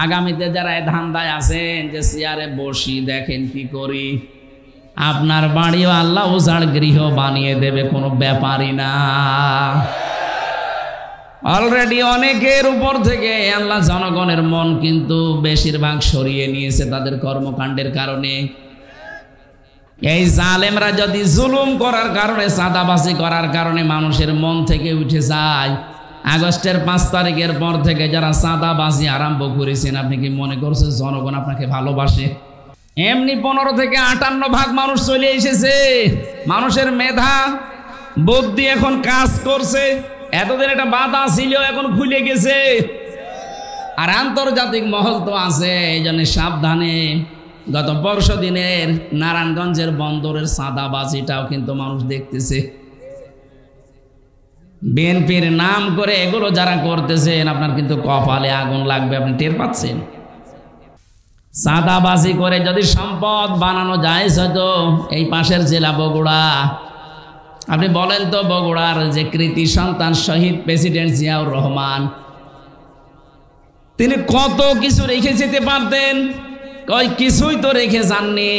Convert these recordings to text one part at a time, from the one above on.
আগামীতে যারা এই ধান্দায় আছেন যে চেয়ারে বসি দেখেন কি করি, আপনার বাড়িও আল্লাহ উজাড় গৃহ বানিয়ে দেবে, কোনো ব্যাপারই না। অলরেডি অনেকের উপর থেকে আল্লাহ জনগণের মন কিন্তু বেশিরভাগ সরিয়ে নিয়েছে তাদের কর্মকাণ্ডের কারণে। এই জালেমরা যদি জুলুম করার কারণে, চাঁদাবাজি করার কারণে মানুষের মন থেকে উঠে যায়, আগস্টের 5 তারিখের পর থেকে যারা চাঁদাবাজি আরম্ভ করেছেন, আপনি কি মনে করছেন জনগণ আপনাকে ভালোবাসে? এমনি 15 থেকে 58% মানুষ চলে এসেছে। মানুষের মেধা বুদ্ধি এখন কাজ করছে। এতদিন এটা বাধা ছিল, এখন খুলে গেছে। আর আন্তর্জাতিক মহল তো আছে, এই জন্য সাবধানে। গত 10 দিনের নারায়ণগঞ্জের বন্দরের চাঁদাবাজিটাও কিন্তু মানুষ দেখতেছে। বিএনপির নাম করে এগুলো যারা করতেছেন, আপনার কিন্তু কপালে আগুন লাগবে, আপনি টের পাচ্ছেন। চাঁদাবাজি করে যদি সম্পদ বানানো যায়, হয়তো এই পাশের জেলা বগুড়া, আপনি বলেন তো বগুড়ার যে কৃতি সন্তান শহীদ প্রেসিডেন্ট জিয়াউর রহমান, তিনি কত কিছু রেখে যেতে পারতেন, কিছুই তো রেখে যাননি।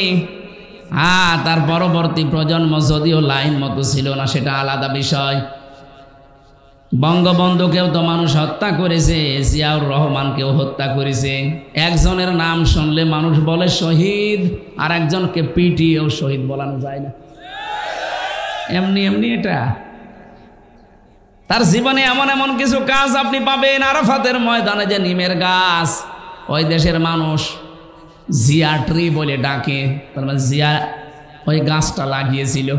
তার পরবর্তী প্রজন্ম যদিও লাইন মতো ছিল না, সেটা আলাদা বিষয়। বঙ্গবন্ধুকেও তো মানুষ হত্যা করেছে, জিয়াউর রহমানকেও হত্যা করেছে। একজনের নাম শুনলে মানুষ বলে শহীদ, আর একজনকে পিটিয়েও শহীদ বলানো যায় না। এমনি এমনি এটা তার জীবনে এমন এমন কিছু কাজ আপনি পাবেন। আরাফাতের ময়দানে যে নিমের গাছ, ওই দেশের মানুষ জিয়া ট্রি বলে ডাকে, তার মানে জিয়া ওই গাছটা লাগিয়েছিল।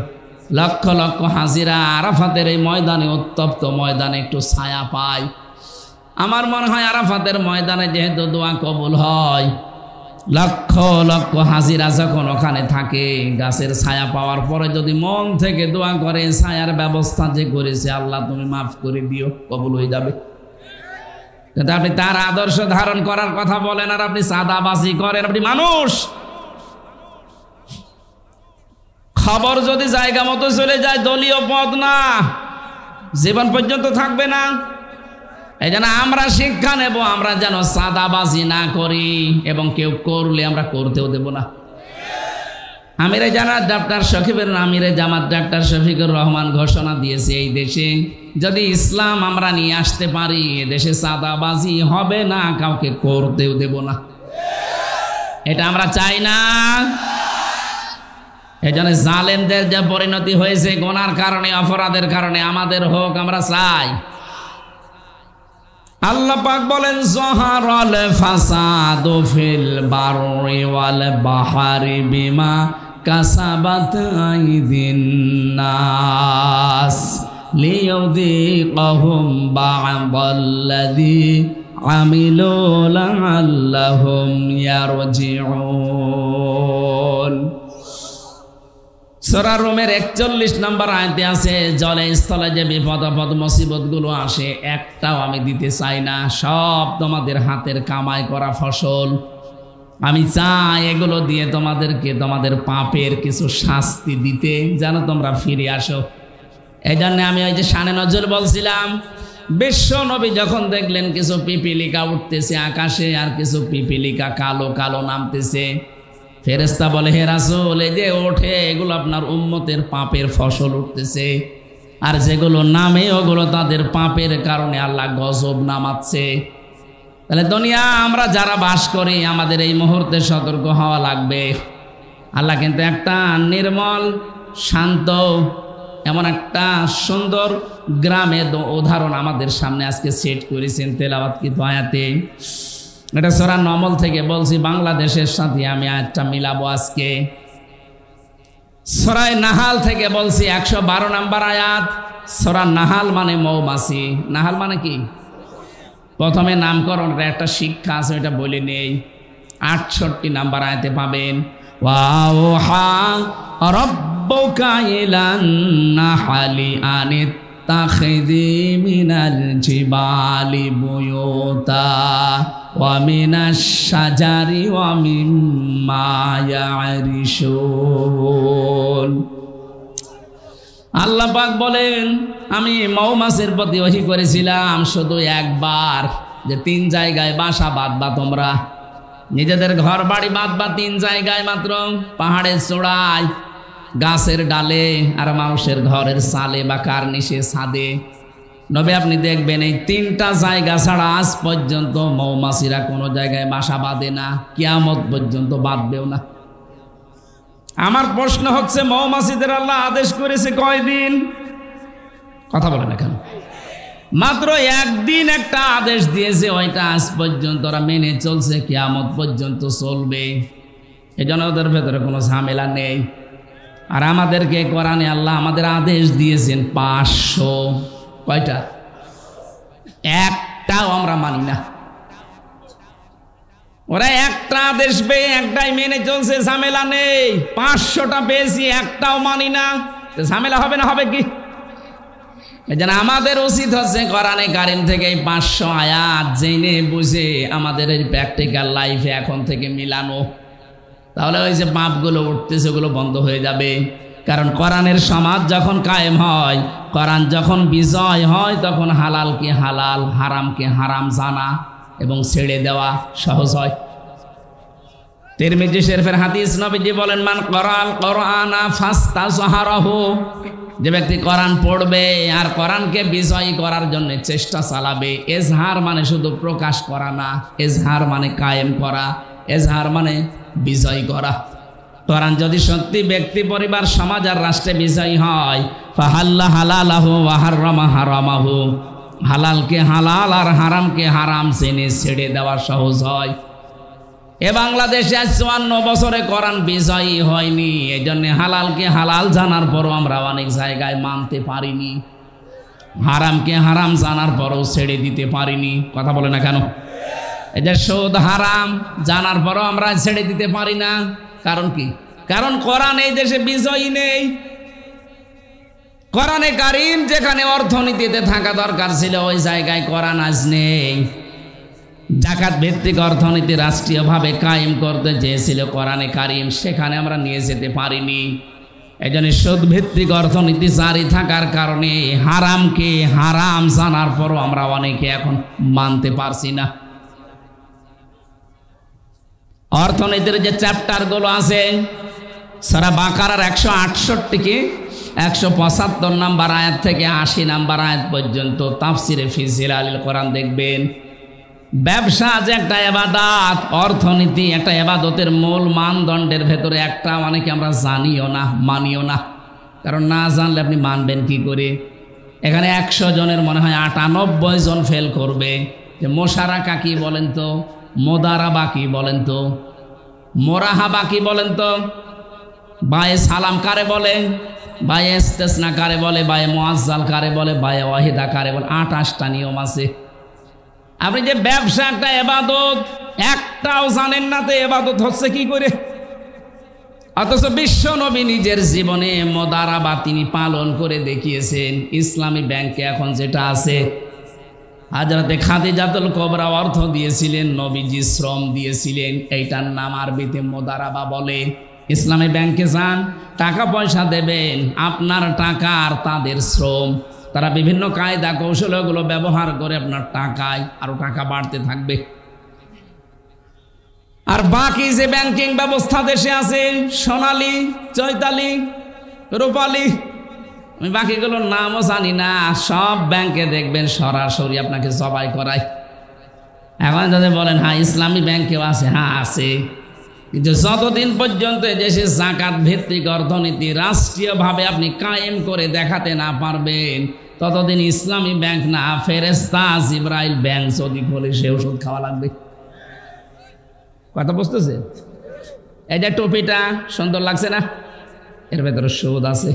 লক্ষ লক্ষ হাজিরা আরাফাতের এই ময়দানে, উত্তপ্ত ময়দানে একটু ছায়া পায়। আমার মনে হয় আরাফাতের ময়দানে যেহেতু দোয়া কবুল হয়, লক্ষ লক্ষ হাজিরা যখন ওখানে থাকে, গাছের ছায়া পাওয়ার পরে যদি মন থেকে দোয়া করে, ছায়ার ব্যবস্থা যে করেছে আল্লাহ তুমি মাফ করে দিও, কবুল হয়ে যাবে। কিন্তু আপনি তার আদর্শ ধারণ করার কথা বলেন, আর আপনি চাঁদাবাজি করেন। আপনি মানুষ, খবর যদি জায়গা মতো চলে যায়, দলীয় পদ না, জীবন পর্যন্ত থাকবে না। এই জন্য আমরা শিক্ষা নেব, আমরা যেন চাঁদাবাজি না করি, এবং কেউ করলে আমরা করতেও দেব না। আমিরে জামাত ডাক্তার শফিকুর আমিরে জামাত ডাক্তার শফিকুর রহমান ঘোষণা দিয়েছে, এই দেশে যদি ইসলাম আমরা নিয়ে আসতে পারি, দেশে চাঁদাবাজি হবে না, কাউকে করতেও দেব না। এটা আমরা চাই না। এই জন্য জালেমদের যে পরিণতি হয়েছে গুনার কারণে, অপরাধের কারণে, আমাদের হোক, আমরা চাই। আল্লাহ পাক বলেন যহারাল ফাসাদু ফিল বাররি ওয়াল বাহরি বিমা কাসাবাত আইদিন নাস লিয়ুযীকাহুম বা'দাল্লাযী আমিলু লা'আল্লাহুম ইয়ারজিউন। সূরা রুমের 41 নম্বর আয়াতে আছে, জলে স্থলে যে বিপদ আপদ মুসিবত গুলো আসে, একটাও আমি দিতে চাই না, সব তোমাদের হাতের কামাই করা ফসল। আমি চাই এগুলো দিয়ে তোমাদেরকে তোমাদের পাপের কিছু শাস্তি দিতে, যেন তোমরা ফিরে আসো। এই জন্য আমি ওই যে শানে নজর বলছিলাম, বিশ্ব নবী যখন দেখলেন কিছু পিপিলিকা উঠতেছে আকাশে, আর কিছু পিপিলিকা কালো কালো নামতেছে, ফেরেশতা বলে হে রাসূল, এই যে ওঠে এগুলো আপনার উম্মতের পাপের ফসল উঠতেছে, আর যেগুলো নামে ওগুলো তাদের পাপের কারণে আল্লাহ গজব নামাচ্ছে। তাহলে দুনিয়া আমরা যারা বাস করি, আমাদের এই মুহূর্তে সতর্ক হওয়া লাগবে। আল্লাহ কিন্তু একটা নির্মল শান্ত এমন একটা সুন্দর গ্রামের উদাহরণ আমাদের সামনে আজকে সেট করেছেন তেলাওয়াতকৃত আয়াতে। এটা সূরা নমল থেকে বলছি, বাংলাদেশের সাথে আমি আয়াতটা মিলাবো আজকে। সূরা নাহাল থেকে বলছি, 112 নম্বর আয়াত। সূরা নাহাল মানে মৌমাছি। নাহাল মানে কি? প্রথমে নামকরণের একটা শিক্ষা আছে, এটা বলে নেই। 68 নম্বর আয়াতে পাবেন, ওয়াওহা রাব্বুকা ইলান নাহলি আনিত্তাখিযি মিনাল জিবালি বুয়ুতা ওয়া মিনাশ শাজারি ওয়া মিম্মা ইয়ারিশুন। আল্লাহ পাক বলেন, আমি মৌমাছির প্রতি ওহী করেছিলাম শুধু একবার, যে 3 জায়গায় বাসা বাঁধবা তোমরা, নিজেদের ঘর বাড়ি বাঁধবা 3 জায়গায় মাত্র, পাহাড়ের চূড়ায়, গাছের ডালে, আর মানুষের ঘরের চালে বা কার্নিশে ছাদে। নবী আপনি দেখবেন এই 3টা জায়গা ছাড়া আজ পর্যন্ত মৌমাছিরা কোনো জায়গায় বাসা বাঁধে না, কিয়ামত পর্যন্ত বাঁধবেও না। আমার প্রশ্ন হচ্ছে মৌমাছিদের আল্লাহ আদেশ করেছে কয়দিন? কথা বলেন এখন। মাত্র একদিন একটা আদেশ দিয়েছে, ওইটা আজ পর্যন্ত ওরা মেনে চলছে, কিয়ামত পর্যন্ত চলবে। এই জন্য ওদের ভেতরে কোনো ঝামেলা নেই। আর আমাদেরকে কোরআনে আল্লাহ আমাদের আদেশ দিয়েছেন 500, কয়টা? একটাও আমরা মানি না। ওরা একটা আদেশ পেয়ে একটাই মেনে চলছে, ঝামেলা নেই। 500টা পেয়েছি, একটাও মানি না, ঝামেলা হবে না? হবে কি? যেন আমাদের উচিত হচ্ছে কোরআনে কারিম থেকে এই 500 আয়াত জেনে বুঝে আমাদের এই প্র্যাকটিক্যাল লাইফে এখন থেকে মিলানো। তাহলে ওই যে পাপগুলো উঠতেছে ওগুলো বন্ধ হয়ে যাবে। কারণ কোরআনের সমাজ যখন কায়েম হয়, কোরআন যখন বিজয় হয়, তখন হালালকে হালাল, হারামকে হারাম জানা এবং ছেড়ে দেওয়া সহজ হয়। তিরমিজি শরীফের হাদিস, নবীজি বলেন, মান করাল কোরআনা ফাস্তাযহারাহু, যে ব্যক্তি কোরআন পড়বে আর কোরআনকে বিজয়ী করার জন্য চেষ্টা চালাবে। এজহার মানে শুধু প্রকাশ করা না, এজহার মানে কায়েম করা, এজহার মানে বিজয় করা। কোরআন যদি সত্যি ব্যক্তি, পরিবার, সমাজ আর রাষ্ট্রে বিজয়ী হয়, ফাহাল্লা হালালাহু ওয়া হারামা হারামাহু, হালালকে হালাল আর হারামকে হারাম জেনে ছেড়ে দেওয়া সহজ হয়। এ বাংলাদেশে আজ 54 বছরে কোরআন বিজয়ী হয়নি, এই জন্য হালালকে হালাল জানার পরও আমরা অনেক জায়গায় মানতে পারিনি, হারামকে হারাম জানার পরও ছেড়ে দিতে পারিনি। কথা বলে না কেন? এই যে সুদ হারাম জানার পরও আমরা ছেড়ে দিতে পারি না, কারণ কি? কারণ কোরআন এই দেশে বিজয়ী নেই। কোরআনে কারিম যেখানে অর্থনীতিতে থাকা দরকার ছিল, ওই জায়গায় কোরআন আজ নেই। জাকাত ভিত্তিক অর্থনীতি রাষ্ট্রীয়ভাবে কায়েম করতে চেয়েছিল কোরআনে কারিম, সেখানে আমরা নিয়ে যেতে পারিনি। এই জন্য সুদ ভিত্তিক অর্থনীতি জারি থাকার কারণে হারামকে হারাম জানার পরও আমরা অনেকে এখন মানতে পারছি না। অর্থনীতির যে চ্যাপ্টারগুলো আছে, সূরা বাকারার 168 থেকে 175 নম্বর আয়াত থেকে 80 নম্বর আয়াত পর্যন্ত তাফসিরে ফি জিলালিল কোরআন দেখবেন। ব্যবসা যে একটা ইবাদত, অর্থনীতি একটা ইবাদতের মূল মানদণ্ডের ভেতরে একটা, অনেকে আমরা জানিও না, মানিও না। কারণ না জানলে আপনি মানবেন কি করে? এখানে 100 জনের মনে হয় 98 জন ফেল করবে যে মোশারাকা কি বলেন তো, মোদারাবা কি বলেন তো, মোরাহাবা কি বলেন তো, বায়ে সালাম কারে বলে, বায়ে ইস্তেসনা কারে বলে, বায়ে মুআজ্জাল কারে বলে, বায়ে ওয়াহিদা কারে বলে, 28টা নিয়ম আছে। আপনি যে ব্যবসা একটা ইবাদত, একটাও জানেন না, তো ইবাদত হচ্ছে কি করে? অথচ বিশ্ব নবী নিজের জীবনে মোদারাবা তিনি পালন করে দেখিয়েছেন। ইসলামী ব্যাংকে এখন যেটা আছে, হযরতে খাদিজাতুল কুবরা অর্থ দিয়েছিলেন, নবীজি শ্রম দিয়েছিলেন, এইটার নাম আরবিতে মোদারাবা বলে। ইসলামী ব্যাংকে যান, টাকা পয়সা দেবেন, আপনার টাকা আর তাদের শ্রম, তারা বিভিন্ন কায়দা কৌশলগুলো ব্যবহার করে আপনার টাকায় আরো টাকা বাড়তে থাকবে। আর বাকি যে ব্যাংকিং ব্যবস্থা দেশে আছে, সোনালী, চৈতালি, রূপালী, আমি বাকিগুলোর নামও জানি না, সব ব্যাংকে দেখবেন সরাসরি আপনাকে জবাই করায়। এখন যদি বলেন হ্যাঁ ইসলামী ব্যাংকেও আছে, হ্যাঁ আছে, কিন্তু যতদিন পর্যন্ত দেশে যাকাত ভিত্তিক অর্থনীতি রাষ্ট্রীয়ভাবে আপনি কায়েম করে দেখাতে না পারবেন, ততদিন ইসলামী ব্যাংক না, ফেরেশতা জিবরাইল ব্যাংক যদি খোলে সে ওষুধ খাওয়া লাগবে। কথা বুঝতেছে? এই যে টুপিটা সুন্দর লাগছে না, এর ভেতরে সুদ আছে।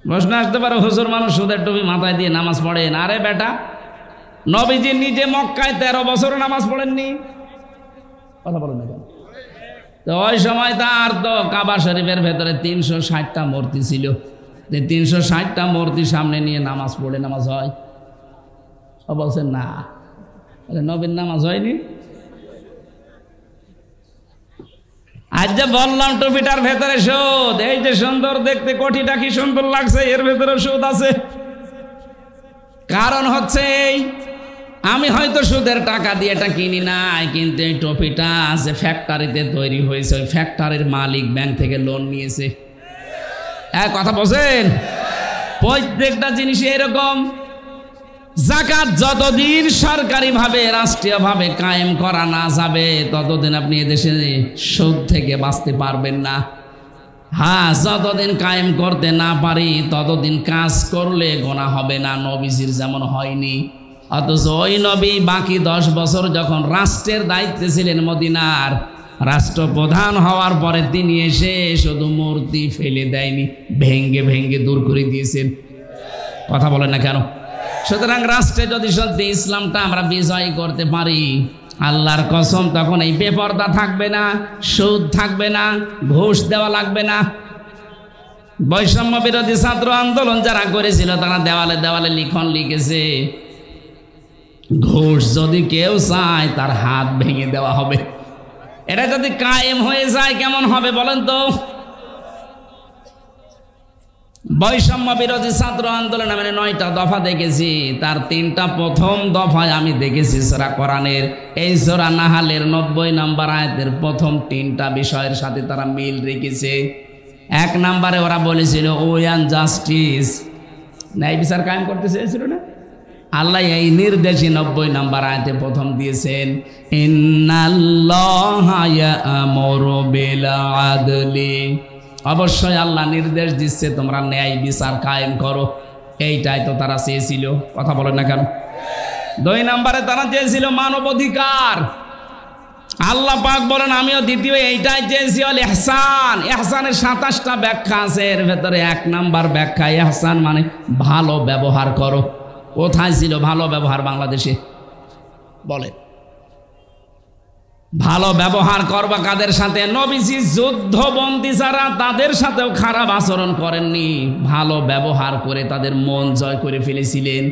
প্রশ্ন আসতে পারে, হুজুর মানুষ সুদের টুপি মাথায় দিয়ে নামাজ পড়েন? আরে বেটা, নবীজি নিজে মক্কায় 13 বছর নামাজ পড়েননি? কথা বলেন না কেন? তো ওই সময় তার তো কাবা শরীফের ভেতরে 360টা মূর্তি ছিল, 360টা মূর্তি সামনে নিয়ে নামাজ পড়ে নামাজ হয়? বলছেন না, নবীর নামাজ হয়নি। আজ যে বললাম টুপিটার ভেতরে সুদ, এই যে সুন্দর দেখতে কোটিটা কি সুন্দর লাগছে, এর ভেতরে সুদ আছে। কারণ হচ্ছে এই আমি হয়তো সুদের টাকা দিয়ে এটা কিনি নাই, কিন্তু এই টুপিটা যে ফ্যাক্টরিতে তৈরি হয়েছে ওই ফ্যাক্টরির মালিক ব্যাংক থেকে লোন নিয়েছে। কথা বলছেন? প্রত্যেকটা জিনিস এরকম। যাকাত যতদিন সরকারিভাবে রাষ্ট্রীয়ভাবে কায়েম করা না যাবে ততদিন আপনি এদেশে সুদ থেকে বাঁচতে পারবেন না। হ্যাঁ, যতদিন কায়েম করতে না পারি ততদিন কাজ করলে গোনা হবে না, নবীজির যেমন হয়নি। অথচ ওই নবী বাকি 10 বছর যখন রাষ্ট্রের দায়িত্বে ছিলেন মদিনার, রাষ্ট্রপ্রধান হওয়ার পরে তিনি এসে শুধু মূর্তি ফেলে দেয়নি, ভেঙ্গে ভেঙ্গে দূর করে দিয়েছেন। কথা বলেন না কেন? সুতরাং রাষ্ট্রে যদি সত্যি ইসলামটা আমরা বিজয় করতে পারি, আল্লাহর কসম তখন এই বেপরদা থাকবে না, সুদ থাকবে না, ঘুষ দেওয়া লাগবে না। বৈষম্য বিরোধী ছাত্র আন্দোলন যারা করেছিল তারা দেওয়ালে দেওয়ালে লিখন লিখেছে, ঘুষ যদি কেউ চায় তার হাত ভেঙে দেওয়া হবে। এটা যদি কায়েম হয়ে যায় কেমন হবে বলেন তো? বৈষম্য বিরোধী ছাত্র আন্দোলন আমি 9টা দফা দেখেছি, তার 3টা প্রথম দফায় আমি দেখেছি সূরা কোরআনের এই সূরা নাহালের 90 নম্বর আয়াতের প্রথম 3টা বিষয়ের সাথে তারা মিল রেখেছে। 1 নম্বরে ওরা বলেছিল ওয়ান জাস্টিস, ন্যায় বিচার কায়েম করতে চেয়েছিল না? আল্লাহ এই নির্দেশই 90 নম্বর আয়াতে প্রথম দিয়েছেন, ইন্নাল্লাহা ইয়া'মুরু বিল আদলি। অবশ্যই আল্লাহ নির্দেশ দিচ্ছে তোমরা ন্যায় বিচার কায়েম করো। এইটাই তো তারা চেয়েছিল। কথা বলেন না কেন? 2 নম্বরে তারা চেয়েছিল মানবাধিকার। আল্লাহ পাক বলেন আমিও দ্বিতীয় এইটাই চেয়েছি, অল ইহসান। ইহসানের 27টা ব্যাখ্যা আছে, এর ভেতরে 1 নম্বর ব্যাখ্যা ইহসান মানে ভালো ব্যবহার করো। কোথায় ছিল ভালো ব্যবহার বাংলাদেশে? বলে ভালো ব্যবহার করবা কাদের সাথে? নবীজি যুদ্ধবন্দী যারা তাদের সাথেও খারাপ আচরণ করেননি, ভালো ব্যবহার করে তাদের মন জয় করে ফেলেছিলেন।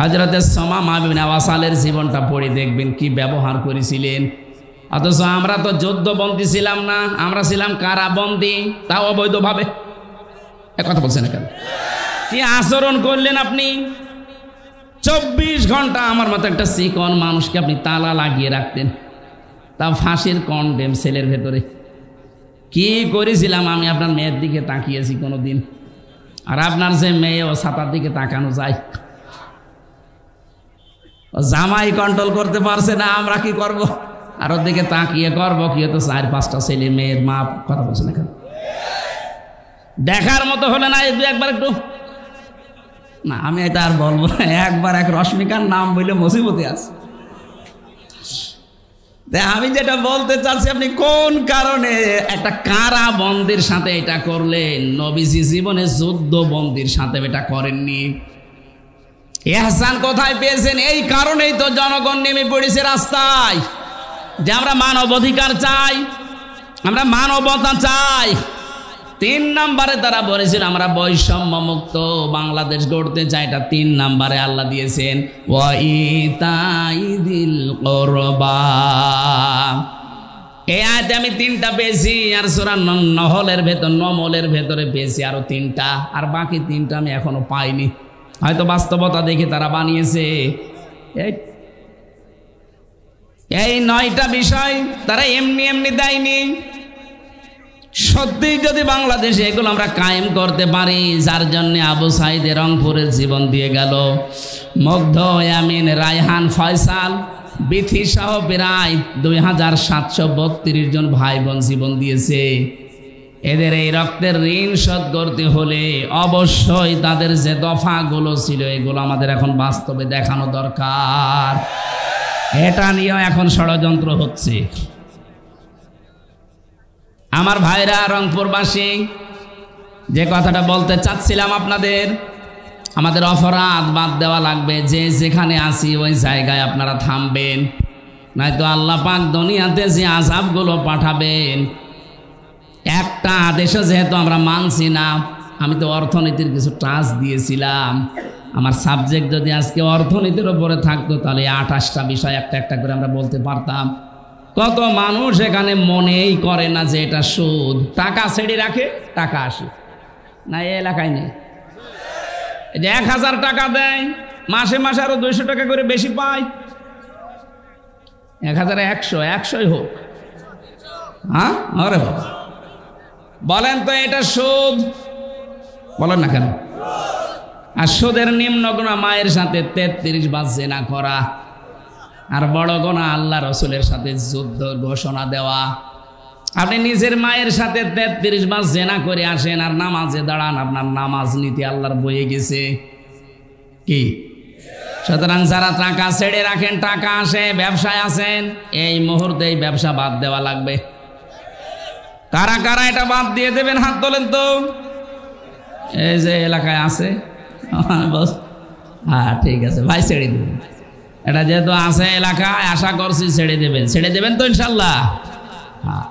হযরতে সুমামা বিন ওয়াসালের জীবনটা পড়ে দেখবেন কি ব্যবহার করেছিলেন। অথচ আমরা তো যুদ্ধবন্দী ছিলাম না, আমরা ছিলাম কারাবন্দী, তাও অবৈধভাবে। কথা বলছেন না কেন? কি আচরণ করলেন আপনি? 24 ঘন্টা আমার মতো একটা চিকন মানুষকে আপনি তালা লাগিয়ে রাখতেন, তা ফাঁসির কন্ডেম সেলের ভেতরে। কি করেছিলাম আমি? আপনার মেয়ের দিকে তাকিয়েছি কোনোদিন? আর আপনার যে মেয়ে ও ছাতার দিকে তাকানো যায়, জামাই কন্ট্রোল করতে পারছে না, আমরা কি করব? আর ওর দিকে তাকিয়ে করবো কি? তো 4-5টা ছেলে মেয়ের মা। কথা বলছে না কেন? দেখার মতো হলে না এই 2-1 বার একটু না, আমি এটা আর বলবো না। একবার এক রশ্মিকার নাম বললে মুসিবতে আছে। আমি যেটা বলতে চাচ্ছি, আপনি কোন কারণে একটা কারাবন্দির সাথে এটা করলেন? নবীজি জীবনে যুদ্ধবন্দির সাথে এটা করেননি। ইহসান কোথায় পেয়েছেন? এই কারণেই তো জনগণ নেমে পড়েছে রাস্তায়, যে আমরা মানবাধিকার চাই, আমরা মানবতা চাই। 3 নম্বরে তারা বলেছিল আমরা বৈষম্য মুক্ত বাংলাদেশ গড়তে চাই। এটা 3 নম্বরে আল্লাহ দিয়েছেন, ওয়া ইতাইদিল কুরবা। এই আয়াতে আমি 3টা পেয়েছি, আর সূরা নমলের ভেতরে পেয়েছি আরো 3টা, আর বাকি 3টা আমি এখনো পাইনি। হয়তো বাস্তবতা দেখে তারা বানিয়েছে। এই 9টা বিষয় তারা এমনি এমনি দেয়নি। সত্যি যদি বাংলাদেশে এগুলো আমরা কায়েম করতে পারি, যার জন্য আবু সাইদ রংপুরের জীবন দিয়ে গেল, মুগ্ধ, ইয়ামিন, রায়হান, ফয়সাল, বিথি সহ প্রায় 2732 জন ভাই বোন জীবন দিয়েছে। এদের এই রক্তের ঋণ শোধ করতে হলে অবশ্যই তাদের যে দফাগুলো ছিল এগুলো আমাদের এখন বাস্তবে দেখানো দরকার। এটা নিয়েও এখন ষড়যন্ত্র হচ্ছে। আমার ভাইরা রংপুরবাসী, যে কথাটা বলতে চাচ্ছিলাম আপনাদের, আমাদের অপরাধ বাদ দেওয়া লাগবে। যে যেখানে আসি ওই জায়গায় আপনারা থামবেন, নয়তো আল্লাহ পাক দুনিয়াতে যে আযাবগুলো পাঠাবেন, একটা আদেশও যেহেতু আমরা মানছি না। আমি তো অর্থনীতির কিছু টাচ দিয়েছিলাম। আমার সাবজেক্ট যদি আজকে অর্থনীতির উপরে থাকতো তাহলে 28টা বিষয় একটা একটা করে আমরা বলতে পারতাম। কত মানুষ এখানে মনেই করে না যে এটা সুদ। টাকা ছেড়ে রাখে, টাকা আসে না, এই এলাকায় নেই। 1000 টাকা দেয়, মাসে মাসে আরো 200 টাকা করে বেশি পায়। 1100, 100ই হোক। হ্যাঁ, আরে বাবা, বলেন তো এটা সুদ? বলেন না কেন? আর সুদের নিম্ন গুনাহ মায়ের সাথে 33 বার জিনা করা, আর বড় গুনাহ আল্লাহ রসুলের সাথে যুদ্ধ ঘোষণা দেওয়া। আপনি নিজের মায়ের সাথে 33 বার জিনা করে আসেন আর নামাজে দাঁড়ান, আপনার নামাজ নীতি আল্লাহর বয়ে গেছে কি? সুতরাং যারা টাকা ছেড়ে রাখেন, টাকা আসে, ব্যবসায় আছেন, এই মুহূর্তে এই ব্যবসা বাদ দেওয়া লাগবে। কারা কারা এটা বাদ দিয়ে দেবেন? হাত তোলেন তো। এই যে এলাকায় আছে, হ্যাঁ ঠিক আছে ভাই, ছেড়ে দেবেন। এটা যেহেতু আছে এলাকায়, আশা করছি ছেড়ে দেবেন। ছেড়ে দেবেন তো ইনশাল্লাহ? হ্যাঁ।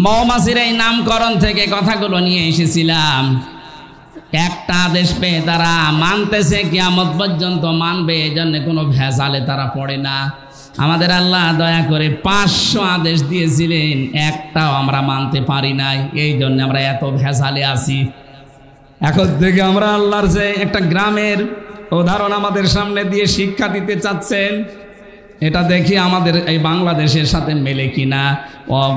মৌমাছির এই নামকরণ থেকে কথাগুলো নিয়ে এসেছিলাম। একটা আদেশ পেয়ে তারা মানতেছে, কিয়ামত পর্যন্ত মানবে, এই জন্য কোনো ভেজালে তারা পড়ে না। আমাদের আল্লাহ দয়া করে 500 আদেশ দিয়েছিলেন, একটাও আমরা মানতে পারি নাই, এই জন্য আমরা এত ভেজালে আছি। এখন থেকে আমরা আল্লাহর যে একটা গ্রামের উদাহরণ আমাদের সামনে দিয়ে শিক্ষা দিতে চাচ্ছেন, এটা দেখি আমাদের এই বাংলাদেশের সাথে মেলে কিনা।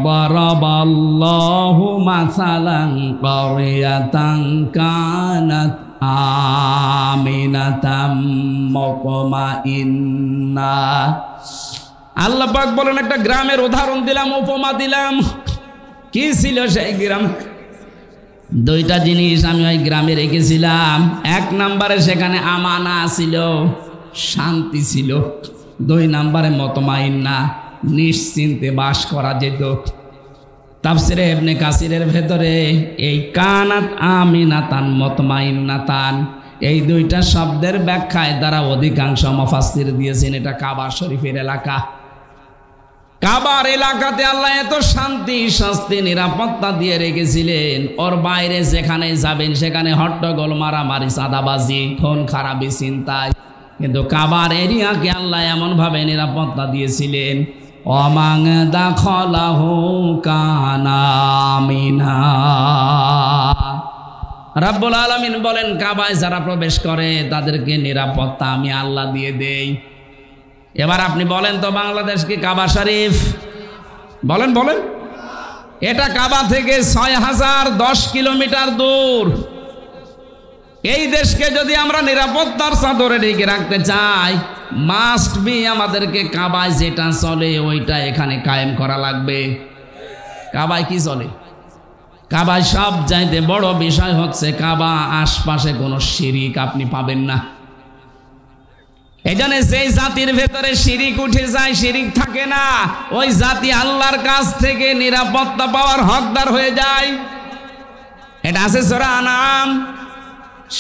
ওয়ারাবাল্লাহু মাসালান ক্বরিয়াতান কানাত আমিনাতাম মুতমাইন্না। আল্লাহ পাক বলেন একটা গ্রামের উদাহরণ দিলাম, উপমা দিলাম। কি ছিল সেই গ্রাম? 2টা জিনিস আমি ওই গ্রামে রেখেছিলাম। 1 নম্বরে সেখানে আমানা ছিল, শান্তি ছিল। 2 নম্বরে মুতমাইন্না, নিশ্চিন্তে বাস করা যেত। তাফসিরে ইবনে কাসিরের ভেতরে এই কানাত আমিনাতান মুতমাইন্নাতান, এই 2টা শব্দের ব্যাখ্যায় তারা অধিকাংশ মুফাসসির দিয়েছেন এটা কাবা শরীফের এলাকা। কাবার এলাকাতে আল্লাহ এত শান্তি, শাস্তি, নিরাপত্তা দিয়ে রেখেছিলেন। ওর বাইরে যেখানে যাবেন সেখানে হট্টগোল, মারামারি, চাঁদাবাজি, খুন খারাপি, চিন্তায়। কিন্তু কাবার এরিয়াকে আল্লাহ এমনভাবে নিরাপত্তা দিয়েছিলেন, ওয়ামান দাখালাহু কানা আমিনা। রাব্বুল আলামিন বলেন, কাবায় যারা প্রবেশ করে তাদেরকে নিরাপত্তা আমি আল্লাহ দিয়ে দেই। এবার আপনি বলেন তো, বাংলাদেশ কি কাবা শরীফ? বলেন বলেন। এটা কাবা থেকে 6010 কিলোমিটার দূর। এই দেশকে যদি আমরা নিরাপত্তার চাদরে ঢেকে রাখতে চাই, মাস্ট বি আমাদেরকে কাবায় যেটা চলে ওইটা এখানে কায়েম করা লাগবে। কাবায় কি চলে? কাবায় সব চাইতে বড় বিষয় হচ্ছে কাবা আশপাশে কোনো শিরিক আপনি পাবেন না। এজন্য যেই জাতির ভেতরে শিরিক উঠে যায়, শিরিক থাকে না, ওই জাতি আল্লাহর কাছ থেকে নিরাপত্তা পাওয়ার হকদার হয়ে যায়। এটা আছে সূরা আনআম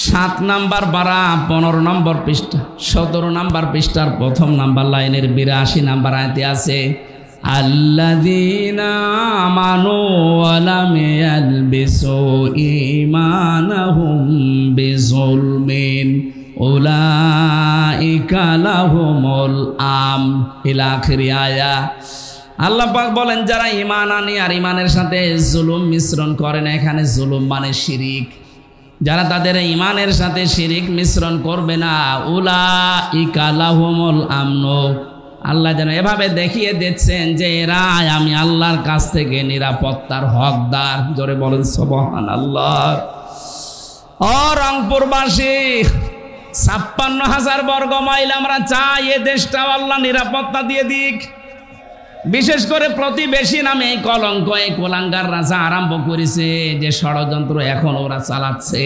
7 নম্বর পারা 15 নম্বর পৃষ্ঠা, 17 নম্বর পৃষ্ঠার 1ম নম্বর লাইনের 82 নম্বর আয়াতে আছে, আল্লাযীনা আমানু ওয়া লাম ইয়ালবিসু ঈমানাহুম বিযুলমিন উলাইকা লাহুমুল আমন ইলা আখির আয়া। আল্লাহ পাক বলেন, যারা ঈমান আনে আর ঈমানের সাথে জুলুম মিশ্রণ করে না, এখানে জুলুম মানে শিরিক, যারা তাদের ঈমানের সাথে শিরিক মিশ্রণ করবে না, উলাইকা লাহুমুল আমন, আল্লাহ যেন এভাবে দেখিয়ে দিচ্ছেন যে এরা আমি আল্লাহর কাছ থেকে নিরাপত্তার হকদার। জোরে বলেন সুবহানাল্লাহ। ও রংপুরবাসী, 56,000 বর্গ মাইল আমরা চাই এ দেশটাও আল্লাহ নিরাপত্তা দিয়ে দিক। বিশেষ করে প্রতিবেশী নামে এই কলঙ্ক, এই কোলাঙ্গার রাজা আরম্ভ করেছে যে ষড়যন্ত্র এখন ওরা চালাচ্ছে,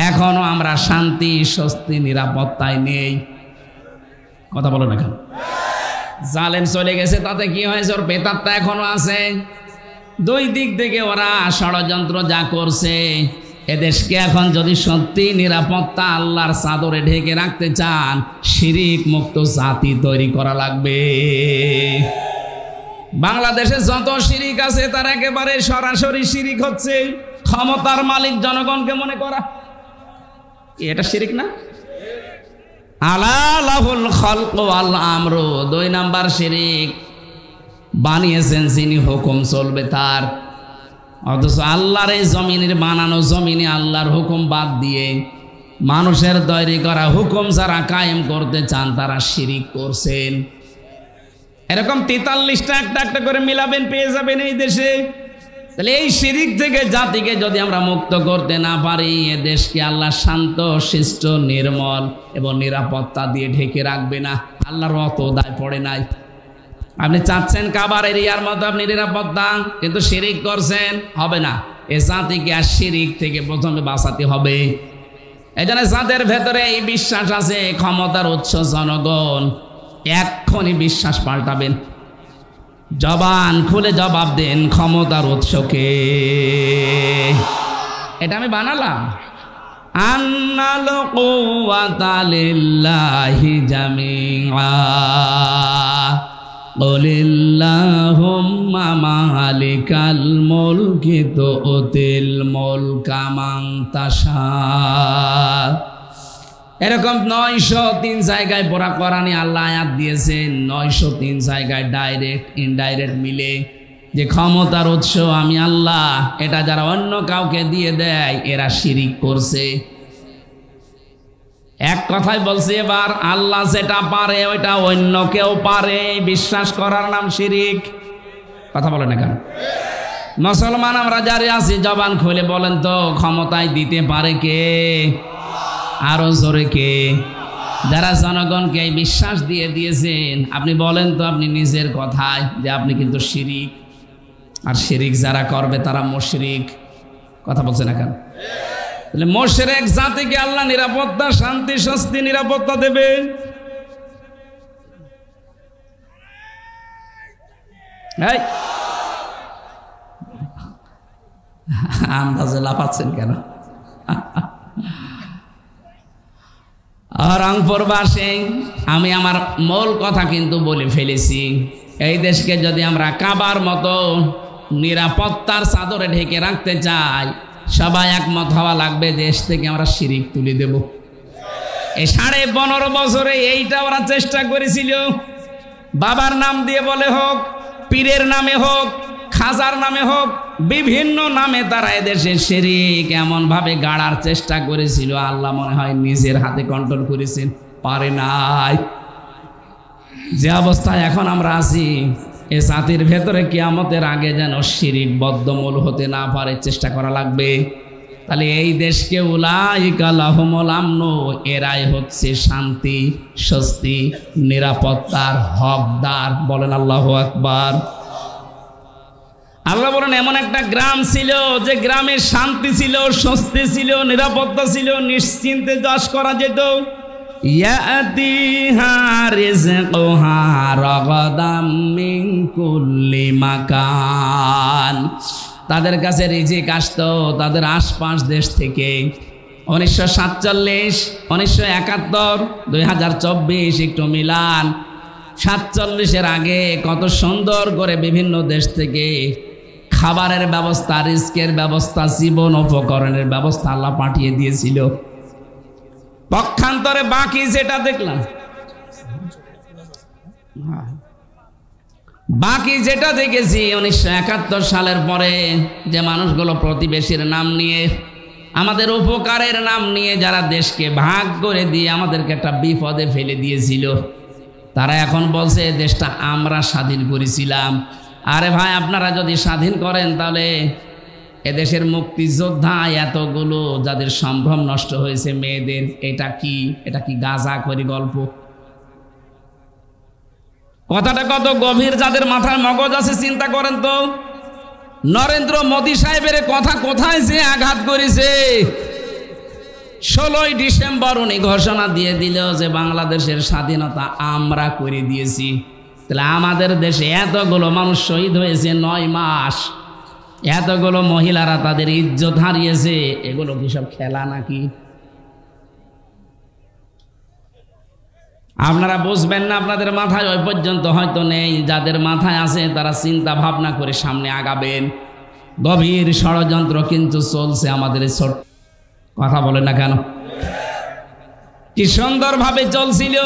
এখনো আমরা শান্তি, স্বস্তি, নিরাপত্তায় নেই। কথা বলো না কেন? জালেম চলে গেছে তাতে কি হয়েছে? ওর বেতারটা এখনো আছে। 2 দিক থেকে ওরা ষড়যন্ত্র যা করছে, এদেশকে এখন যদি সত্যি নিরাপত্তা আল্লাহর চাদরে ঢেকে রাখতে চান, শিরিক মুক্ত জাতি তৈরি করা লাগবে। বাংলাদেশে যত শিরিক আছে তার একেবারে সরাসরি শিরিক হচ্ছে ক্ষমতার মালিক জনগণকে মনে করা। এটা শিরিক না? আলা লাহুল খালকু ওয়াল আমরু, 2 নাম্বার শিরিক বানিয়েছেন যিনি, হুকুম চলবে তার। অথচ আল্লাহর এই জমিনের বানানো জমিনে আল্লাহর হুকুম বাদ দিয়ে মানুষের তৈরি করা হুকুম যারা কায়েম করতে চান তারা শিরিক করছেন। এরকম 43টা একটা একটা করে মিলাবেন, পেয়ে যাবেন এই দেশে। তাহলে এই শিরিক থেকে জাতিকে যদি আমরা মুক্ত করতে না পারি, এ দেশকে আল্লাহ শান্ত, শিষ্ট, নির্মল এবং নিরাপত্তা দিয়ে ঢেকে রাখবে না। আল্লাহর অত দায় পড়ে নাই। আপনি চাচ্ছেন কাবার এরিয়ার মতো আপনি নিরাপত্তা, কিন্তু শিরিক করছেন, হবে না। এ জাতিকে আর শিরিক থেকে প্রথমে বাঁচাতে হবে। এই জন্য যাদের ভেতরে এই বিশ্বাস আছে ক্ষমতার উৎস জনগণ, এক্ষুনি বিশ্বাস পাল্টাবেন, জবান খুলে জবাব দেন ক্ষমতার উৎসকে। এটা আমি বানালাম। আন্নাল কুওয়াতা লিল্লাহি জামিআ কুলিল্লাহুম্মা মালিকাল মুলকি তুতিল মুলকা মান তাশা। এরকম 903 জায়গায় পুরা কোরআনে আল্লাহ আয়াত দিয়েছেন, 903 জায়গায় ডাইরেক্ট ইনডাইরেক্ট মিলে, যে ক্ষমতার উৎস আমি আল্লাহ। এটা যারা অন্য কাউকে দিয়ে দেয় এরা শিরিক করছে। এক কথায় বলছি, এবার আল্লাহ যেটা পারে ওইটা অন্য কেউ পারে, বিশ্বাস করার নাম শিরিক। কথা বলে না কেন? মুসলমান আমরা যারা আছি জবান খুলে বলেন তো, ক্ষমতায় দিতে পারে কে? আরো জোরে কে? যারা জনগণকে এই বিশ্বাস দিয়ে দিয়েছেন, আপনি বলেন তো আপনি নিজের কথায় যে আপনি কিন্তু শিরিক। আর শিরিক যারা করবে তারা মুশরিক। কথা বলছে না কেন? তাহলে মুশরিক জাতিকে আল্লাহ নিরাপত্তা, শান্তি, স্বস্তি, নিরাপত্তা দেবে। আন্দাজে লাফাচ্ছেন কেন? রংপুরবাসী, আমি আমার মূল কথা কিন্তু বলে ফেলেছি। এই দেশকে যদি আমরা কাবার মতো নিরাপত্তার চাদরে ঢেকে রাখতে চাই, সবাই একমত হওয়া লাগবে, দেশ থেকে আমরা শিরিক তুলে দেব। এই 15.5 বছরে এইটা ওরা চেষ্টা করেছিল। বাবার নাম দিয়ে বলে হোক, পীরের নামে হোক, খাজার নামে হোক, বিভিন্ন নামে তারা এদেশে শিরিক এমন ভাবে গাড়ার চেষ্টা করেছিল, আল্লাহ মনে হয় নিজের হাতে কন্ট্রোল করেছেন, পারে নাই। যে অবস্থায় এখন আমরা আছি, এ জাতির ভেতরে কিয়ামতের আগে যেন শিরিক বদ্ধমূল হতে না পারে, চেষ্টা করা লাগবে। তাহলে এই দেশকে উলাইকা লাহুমুল আমনু, এরাই হচ্ছে শান্তি, স্বস্তি, নিরাপত্তার হকদার। বলেন আল্লাহু আকবার। আল্লাহ বলেন এমন একটা গ্রাম ছিল যে গ্রামে শান্তি ছিল, স্বস্তি ছিল, নিরাপত্তা ছিল, নিশ্চিন্তে চাষ করা যেত। ইয়াতিহা রিজকুহা রাগাদাম মিন কুল্লি মাকান। তাদের কাছে রিজিক আসতো তাদের আশপাশ দেশ থেকে। 1947, 1971, 2024 একটু মিলান। 47-এর আগে কত সুন্দর করে বিভিন্ন দেশ থেকে খাবারের ব্যবস্থা, রিস্কের ব্যবস্থা, জীবন উপকরণের ব্যবস্থা আল্লাহ পাঠিয়ে দিয়েছিল। পক্ষান্তরে বাকি যেটা দেখলাম, বাকি যেটা দেখেছি 1971 সালের পরে, যে মানুষগুলো প্রতিবেশীর নাম নিয়ে, আমাদের উপকারের নাম নিয়ে যারা দেশকে ভাগ করে দিয়ে আমাদেরকে একটা বিপদে ফেলে দিয়েছিল, তারা এখন বলছে দেশটা আমরা স্বাধীন করেছিলাম। আরে ভাই, আপনারা যদি স্বাধীন করেন তাহলে এদেশের মুক্তিযোদ্ধা এতগুলো যাদের সম্ভ্রম নষ্ট হয়েছে মেয়েদের, এটা কি গাঁজা করি গল্প? কথাটা কত গভীর, যাদের মাথায় মগজ আছে চিন্তা করেন তো। নরেন্দ্র মোদী সাহেবের কথা কোথায় যে আঘাত করেছে। 16ই ডিসেম্বর উনি ঘোষণা দিয়ে দিল যে বাংলাদেশের স্বাধীনতা আমরা করে দিয়েছি। তাহলে আমাদের দেশে এতগুলো মানুষ শহীদ হয়েছে 9 মাস, এতগুলো মহিলারা তাদের ইজ্জত হারিয়েছে, এগুলো কি সব খেলা নাকি? আপনারা বুঝবেন না, আপনাদের মাথায় ওই পর্যন্ত হয়তো নেই। যাদের মাথায় আছে তারা চিন্তা ভাবনা করে সামনে আগাবেন। গভীর ষড়যন্ত্র কিন্তু চলছে আমাদের ছোট। কথা বলে না কেন? কি সুন্দরভাবে চলছিল।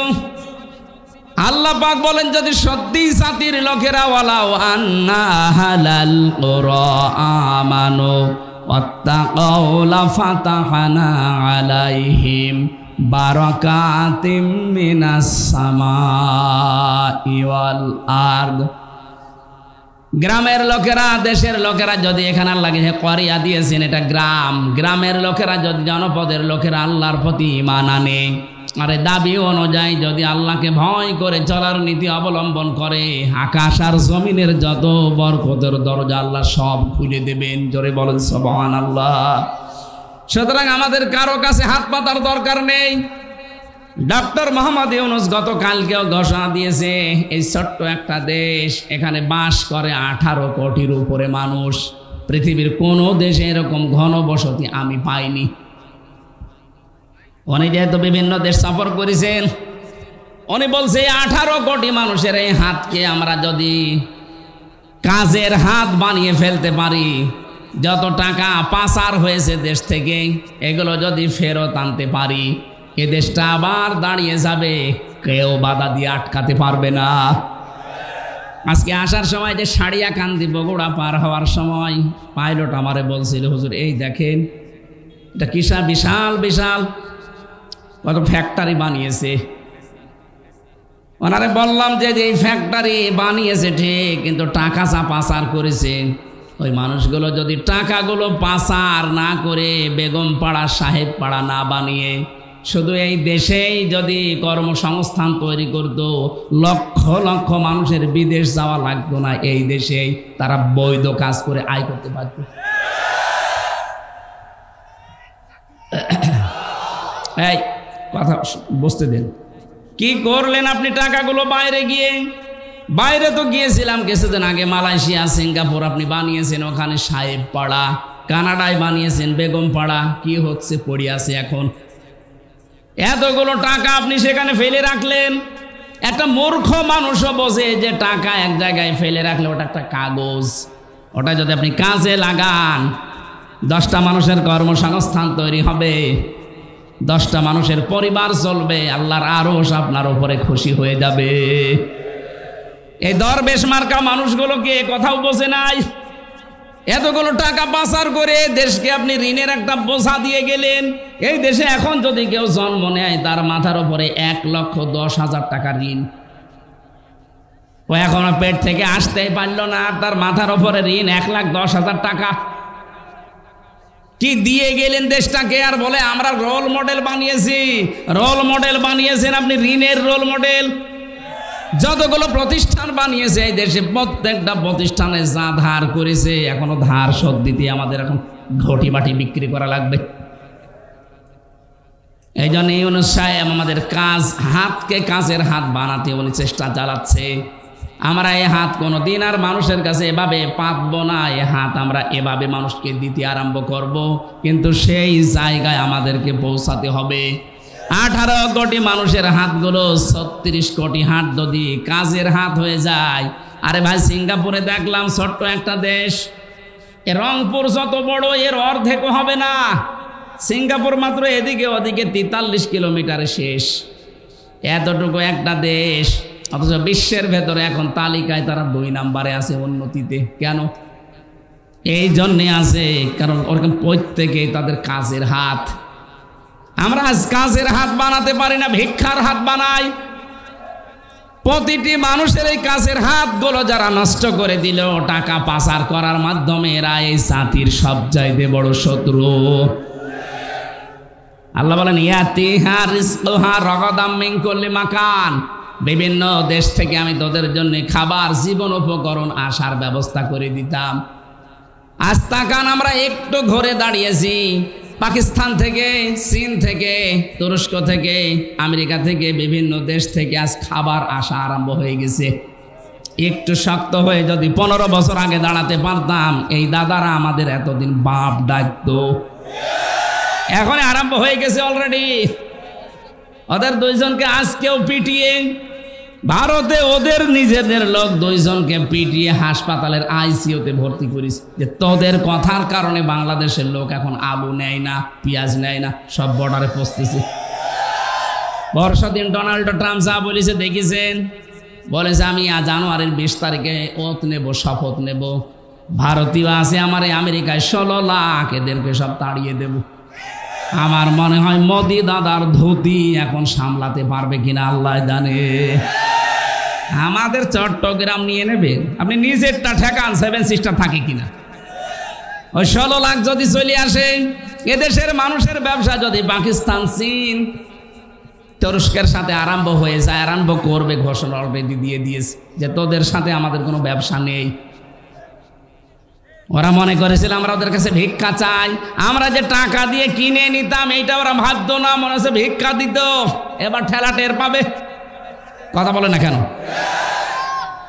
আল্লাহ পাক বলেন, যদি সত্যি জাতির লোকেরা ওয়ালাউ আন্না হালাল কুরআ আমানু ওয়াত্তাকাউ লাফাতাহনা আলাইহিম বারাকাতিম মিনাস সামাই ওয়াল আরদ। গ্রামের লোকেরা, দেশের লোকেরা যদি এখানে আল্লাহকে করিয়া দিয়েছেন, এটা গ্রাম, গ্রামের লোকেরা যদি, জনপদের লোকেরা আল্লাহর প্রতি ঈমান আনে, আরে দাবি অনুযায়ী যদি আল্লাহকে ভয় করে চলার নীতি অবলম্বন করে, আকাশ আর জমিনের যত বরকতের দরজা আল্লাহ সব খুলে দেবেন। জোরে বলেন সুবহানাল্লাহ। সুতরাং আমাদের কারো কাছে হাত পাতার দরকার নেই। ডক্টর মোহাম্মদ ইউনূস গতকালকেও ঘোষণা দিয়েছে, এই ছোট্ট একটা দেশ, এখানে বাস করে 18 কোটির উপরে মানুষ। পৃথিবীর কোনো দেশে এরকম ঘনবসতি আমি পাইনি। উনি যেহেতু বিভিন্ন দেশ সফর করেছেন, উনি বলছে 18 কোটি মানুষের এই হাতকে আমরা যদি কাজের হাত বানিয়ে ফেলতে পারি, যত টাকা পাচার হয়েছে দেশ থেকে এগুলো যদি ফেরত আনতে পারি, এ দেশটা আবার দাঁড়িয়ে যাবে, কেউ বাধা দিয়ে আটকাতে পারবে না। আজকে আসার সময় যে সাড়িয়াকান্দি বগুড়া পার হওয়ার সময় পাইলট আমারে বলছিল, হুজুর এই দেখেন এটা কিসা বিশাল বিশাল কত ফ্যাক্টরি বানিয়েছে। ওনারে বললাম যে এই ফ্যাক্টরি বানিয়েছে ঠিক, কিন্তু টাকা যা পাচার করেছে, ওই মানুষগুলো যদি টাকাগুলো পাচার না করে বেগমপাড়া সাহেব পাড়া না বানিয়ে শুধু এই দেশেই যদি কর্মসংস্থান তৈরি করত, লক্ষ লক্ষ মানুষের বিদেশ যাওয়া লাগতো না, এই দেশেই তারা বৈধ কাজ করে আয় করতে পারত। এই কথা বুঝতে দেন। কি করলেন আপনি টাকাগুলো? বাইরে গিয়ে, বাইরে তো গিয়েছিলাম কিছুদিন আগে, মালয়েশিয়া, সিঙ্গাপুর আপনি বানিয়েছেন, ওখানে সাহেব পাড়া, কানাডায় বানিয়েছেন বেগম পাড়া, কি হচ্ছে পড়ে আছে এখন। এতগুলো টাকা আপনি সেখানে ফেলে রাখলেন। একটা মূর্খ মানুষও বোঝে যে টাকা এক জায়গায় ফেলে রাখলে ওটা একটা কাগজ, ওটা যদি আপনি কাজে লাগান 10টা মানুষের কর্মসংস্থান তৈরি হবে, 10টা মানুষের পরিবার চলবে, আল্লাহর আরশ আপনার উপরে খুশি হয়ে যাবে। এই দরবেশ মার্কা মানুষগুলোকে কথাও বোঝে নাই। এতগুলো টাকা পাচার করে দেশকে আপনি ঋণের একটা বোঝা দিয়ে গেলেন। এই দেশে এখন যদি কেউ জন্ম নেয়, তার মাথার উপরে 1,10,000 টাকা ঋণ। ও এখনো পেট থেকে আসতেই পারল না, আর তার মাথার উপরে ঋণ 1,10,000 টাকা। কি দিয়ে গেলেন দেশটাকে, আর বলে আমরা রোল মডেল বানিয়েছি। রোল মডেল বানিয়েছেন আপনি, ঋণের রোল মডেল। যতগুলো প্রতিষ্ঠান বানিয়েছে এই দেশে, প্রত্যেকটা প্রতিষ্ঠানে যা ধার করেছে, এখনো ধার শোধ দিতে আমাদের এখন ঘটি বাটি বিক্রি করা লাগবে। এই জন্য ইউনূস সাহেব আমাদের হাতকে কাজের হাত বানাতে উনি চেষ্টা চালাচ্ছে। আমরা এই হাত কোনো দিন আর মানুষের কাছে এভাবে পাতবো না। এই হাত আমরা এভাবে মানুষকে দিতে আরম্ভ করব, কিন্তু সেই জায়গায় আমাদেরকে পৌঁছাতে হবে। 18 কোটি মানুষের হাতগুলো 36 কোটি হাত যদি কাজের হাত হয়ে যায়। আরে ভাই, সিঙ্গাপুরে দেখলাম ছোট্ট একটা দেশ, এ রংপুর যত বড়, এর অর্ধেকও হবে না। সিঙ্গাপুর মাত্র এদিকে ওদিকে 43 কিলোমিটারে শেষ, এতটুকু একটা দেশ, অথচ বিশ্বের ভেতরে এখন তালিকায় তারা 2 নম্বরে আছে উন্নতিতে। কেন? এই জন্যে আছে কারণ ওরকম প্রত্যেকেই তাদের কাজের হাত। আমরা আজ কাজের হাত বানাতে পারি না, ভিক্ষার হাত বানাই। প্রতিটি মানুষের এই কাজের হাতগুলো যারা নষ্ট করে দিল টাকা পাচার করার মাধ্যমে, এরা এই জাতির সবচাইতে বড় শত্রু। আল্লাহ বলেন, ইয়াতিহা রিজকুহা রাগাদাম মিন কুল্লি মাকান, বিভিন্ন দেশ থেকে আমি তোদের জন্য খাবার, জীবন উপকরণ আসার ব্যবস্থা করে দিতাম। আজ তাকান, আমরা একটু ঘরে দাঁড়িয়েছি, পাকিস্তান থেকে, চীন থেকে, তুরস্ক থেকে, আমেরিকা থেকে, বিভিন্ন দেশ থেকে আজ খাবার আসা আরম্ভ হয়ে গেছে। একটু শক্ত হয়ে যদি 15 বছর আগে দাঁড়াতে পারতাম, এই দাদারা আমাদের এতদিন বাপ ডাকতো। এখন আরম্ভ হয়ে গেছে অলরেডি। ওদের 2 জনকে আজকেও পিটিয়ে, ভারতে ওদের নিজেদের লোক 2 জনকে পিটিয়ে হাসপাতালের আইসিইউতে ভর্তি করিস, যে তোদের কথার কারণে বাংলাদেশের লোক এখন আলু নেয় না, পেঁয়াজ নেয় না, সব বর্ডারে পৌঁছতেছে। বর্ষদিন ডোনাল্ড ট্রাম্প যা বলেছে দেখেছেন, বলেছে আমি জানুয়ারির 20 তারিখে ওত নেব, শপথ নেব। ভারতীয় আছে আমার এই আমেরিকায় 16 লাখ, এদেরকে সব তাড়িয়ে দেব। আমার মনে হয় মোদি দাদার ধুতি এখন সামলাতে পারবে কিনা আল্লাহ জানে। আমাদের চট্টগ্রাম নিয়ে নেবে, আপনি নিজেরটা ঠেকান, 7 সিস্টার থাকে কিনা। ওই 16 লাখ যদি চলে আসে, এদেশের মানুষের ব্যবসা যদি পাকিস্তান, চীন, তুরস্কের সাথে আরম্ভ হয়ে যায়, আরম্ভ করবে, ঘোষণা অলরেডি দিয়ে দিয়েছে যে তোদের সাথে আমাদের কোনো ব্যবসা নেই। ওরা মনে করেছিল আমরা ওদের কাছে ভিক্ষা চাই, আমরা যে টাকা দিয়ে কিনে নিতাম এইটা ওরা ভাবতো না, মনে হচ্ছে ভিক্ষা দিত। এবার ঠেলা টের পাবে, কথা বলে না কেন?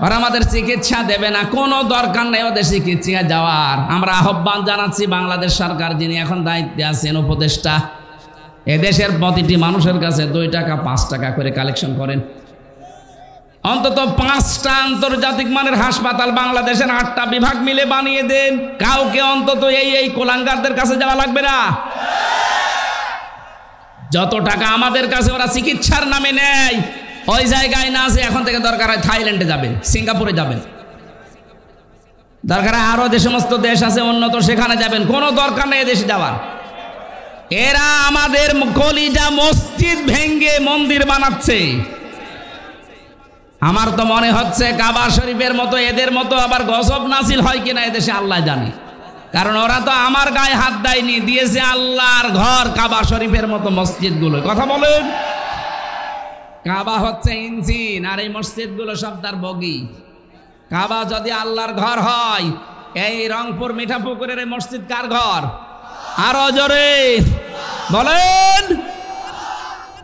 ওরা আমাদের চিকিৎসা দেবে না, কোনো দরকার নেই ওদের চিকিৎসা যাওয়ার। আমরা আহ্বান জানাচ্ছি বাংলাদেশ সরকার, যিনি এখন দায়িত্বে আছেন, উপদেষ্টা, এদেশের প্রতিটি মানুষের কাছে 2 টাকা 5 টাকা করে কালেকশন করেন। অন্তত 5টা আন্তর্জাতিক মানের হাসপাতাল বাংলাদেশের 8টা বিভাগ মিলে বানিয়ে দেন। কাউকে অন্তত এই কোলাঙ্গারদের কাছে যাওয়া লাগবে না। যত টাকা আমাদের কাছে ওরা চিকিৎসার নামে নেয়, ওই জায়গায় না আছে, এখন থেকে দরকার হয় থাইল্যান্ডে যাবেন, সিঙ্গাপুরে যাবেন, দরকার হয় আরো যে সমস্ত দেশ আছে উন্নত, সেখানে যাবেন, কোনো দরকার নেই এদেশে যাওয়ার। এরা আমাদের কলিজা মসজিদ ভেঙ্গে মন্দির বানাচ্ছে। আমার তো মনে হচ্ছে কাবা শরীফের মতো এদের মতো আবার গজব নাসিল হয় কিনা এদেশে আল্লাহ জানে। কারণ ওরা তো আমার গায়ে হাত দেয়নি, দিয়েছে আল্লাহর ঘর কাবা শরীফের মতো মসজিদগুলো। কথা বলেন, কাবা হচ্ছে ইঞ্জিন আর এই মসজিদগুলো সব তার বগি। কাবা যদি আল্লাহর ঘর হয়, এই রংপুর মিঠাপুকুরের এই মসজিদ কার ঘর? আরো জোরে বলেন।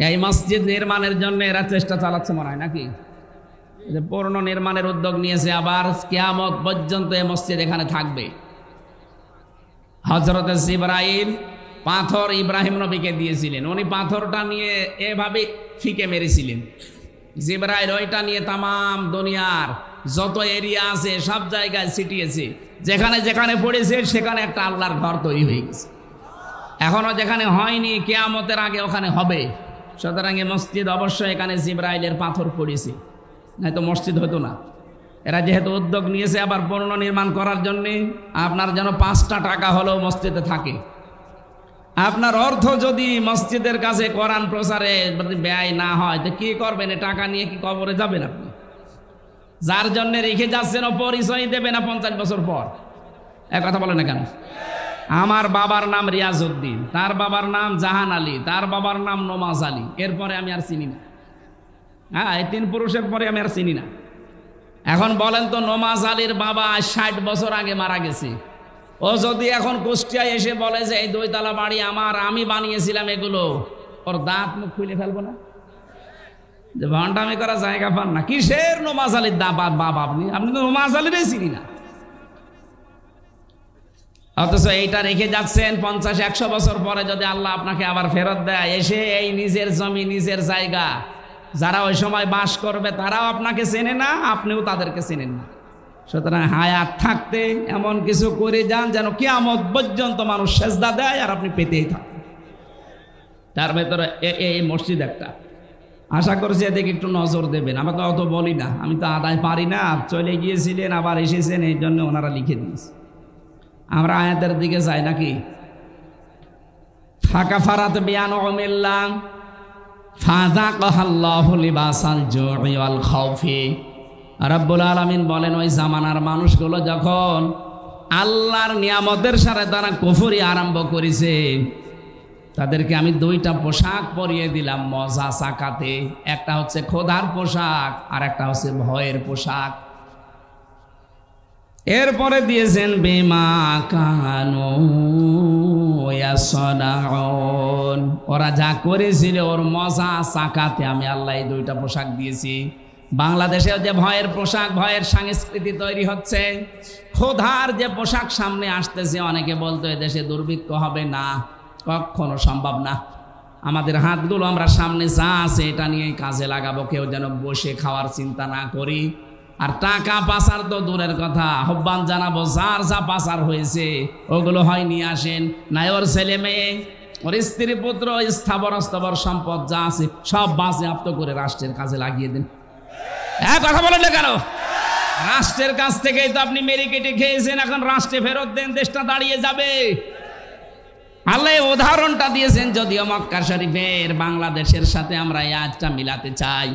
এই মসজিদ নির্মাণের জন্য এরা চেষ্টা চালাচ্ছে মনে হয় নাকি, যে পূর্ণ নির্মাণের উদ্যোগ নিয়েছে, আবার কিয়ামত পর্যন্ত এই মসজিদ এখানে থাকবে। হযরত জিবরাইল পাথর ইব্রাহিম নবীকে দিয়েছিলেন, উনি পাথরটা নিয়ে এভাবে ফিকে মেরেছিলেন। জিবরাইল ওইটা নিয়ে তামাম দুনিয়ার যত এরিয়া আছে সব জায়গায় ছিটিয়েছে, যেখানে যেখানে পড়েছে সেখানে একটা আল্লাহর ঘর তৈরি হয়ে গেছে। এখনো যেখানে হয়নি, কিয়ামতের আগে ওখানে হবে। সুতরাং এই মসজিদ অবশ্যই এখানে জিবরাইলের পাথর পড়েছে, নাই তো মসজিদ হতো না। এরা যেহেতু উদ্যোগ নিয়েছে আবার পুনর্নির্মাণ করার জন্যে, আপনার যেন 5টা টাকা হলেও মসজিদে থাকে। আপনার অর্থ যদি মসজিদের কাছে কোরআন প্রচারে ব্যয় না হয়, তো কি করবেন? টাকা নিয়ে কি কবরে যাবেন আপনি? যার জন্য রেখে যাচ্ছেন ও পরিচয় দেবে না 50 বছর পর। এক কথা বলে না কেন? আমার বাবার নাম রিয়াজউদ্দিন, তার বাবার নাম জাহান আলী, তার বাবার নাম নমাজ আলী, এরপরে আমি আর চিনি না। হ্যাঁ, এই 3 পুরুষের পরে আমি আর চিনি না। এখন বলেন তো, নমাজ আলীর বাবা 60 বছর আগে মারা গেছে, ও যদি এখন কুষ্টিয়ায় এসে বলে যে এই 2 তলা বাড়ি আমার, আমি বানিয়েছিলাম এগুলো, ওর দাঁত মুখ খুলে ফেলবো না? যে ভণ্ডামি করা জায়গা পান না। কিসের নমাজ আলীর বাবা? আপনি তো নমাজ আলীরই চিনি না। অথচ এইটা রেখে যাচ্ছেন 50-100 বছর পরে যদি আল্লাহ আপনাকে আবার ফেরত দেয়, এসে এই নিজের জমি, নিজের জায়গা, যারা ওই সময় বাস করবে তারাও আপনাকে চেনে না, আপনিও তাদেরকে চেনেন না। সুতরাং হায়াত থাকতে এমন কিছু করে যান যেন কিয়ামত পর্যন্ত মানুষ সেজদা দেয় আর আপনি পেতেই থাকেন। তার ভেতরে এই মসজিদ একটা, আশা করছি এদিকে একটু নজর দেবেন। আমাকে অত বলি না, আমি তো আদায় পারি না। চলে গিয়েছিলেন, আবার এসেছেন, এই জন্য ওনারা লিখে দিয়েছে। আমরা আয়াতের দিকে যাই নাকি? ফাঁকা ফারাত বিয়ান অমিল্লাহ ফাযাকাল্লাহু লিবাসাল জুই ওয়াল খাউফি। রব্বুল আলামিন বলেন, ওই জামানার মানুষগুলো যখন আল্লাহর নিয়ামতের সাথে তারা কুফরি আরম্ভ করেছে, তাদেরকে আমি 2টা পোশাক পরিয়ে দিলাম মজা সাকাতে। একটা হচ্ছে খোদার পোশাক, আর একটা হচ্ছে ভয়ের পোশাক। এরপরে দিয়েছেন বিমা কানু ইয়াসনাউন, ওরা যা করেছিল ওর মজা সাকাতে আমি আল্লাহ এই 2টা পোশাক দিয়েছি। বাংলাদেশে যে ভয়ের পোশাক, ভয়ের সংস্কৃতি তৈরি হচ্ছে, খোদার যে পোশাক সামনে আসতেছে, অনেকে বলতো এদেশে দুর্ভিক্ষ হবে না, কখনো সম্ভব না। আমাদের হাতগুলো আমরা সামনে যা আছে এটা নিয়ে কাজে লাগাবো, কেউ যেন বসে খাওয়ার চিন্তা না করি। আর টাকা পাচার তো দূরের কথা, আহ্বান জানাবো যার যা পাচার হয়েছে ওগুলো হয় নিয়ে আসেন, নাই ওর ছেলে মেয়ে, ওর স্ত্রী পুত্র, স্থাবর অস্থাবর সম্পদ যা আছে সব বাজেয়াপ্ত করে রাষ্ট্রের কাজে লাগিয়ে দেন। কথা বলেন না কেন? রাষ্ট্রের কাছ থেকেই তো আপনি মেরে কেটে খেয়েছেন, এখন রাষ্ট্রে ফেরত দেন, দেশটা দাঁড়িয়ে যাবে। আল্লাহ উদাহরণটা দিয়েছেন, যদিও মক্কা শরীফের বাংলাদেশের সাথে আমরা এই আজটা মিলাতে চাই।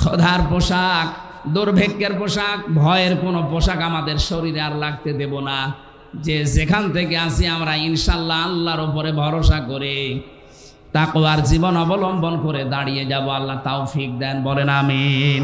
খোদার পোশাক, দুর্ভিক্ষের পোশাক, ভয়ের কোনো পোশাক আমাদের শরীরে আর লাগতে দেব না। যে যেখান থেকে আসি আমরা ইনশাল্লাহ আল্লাহর উপরে ভরসা করে তাকওয়ার জীবন অবলম্বন করে দাঁড়িয়ে যাব। আল্লাহ তৌফিক দেন, বলেন আমিন।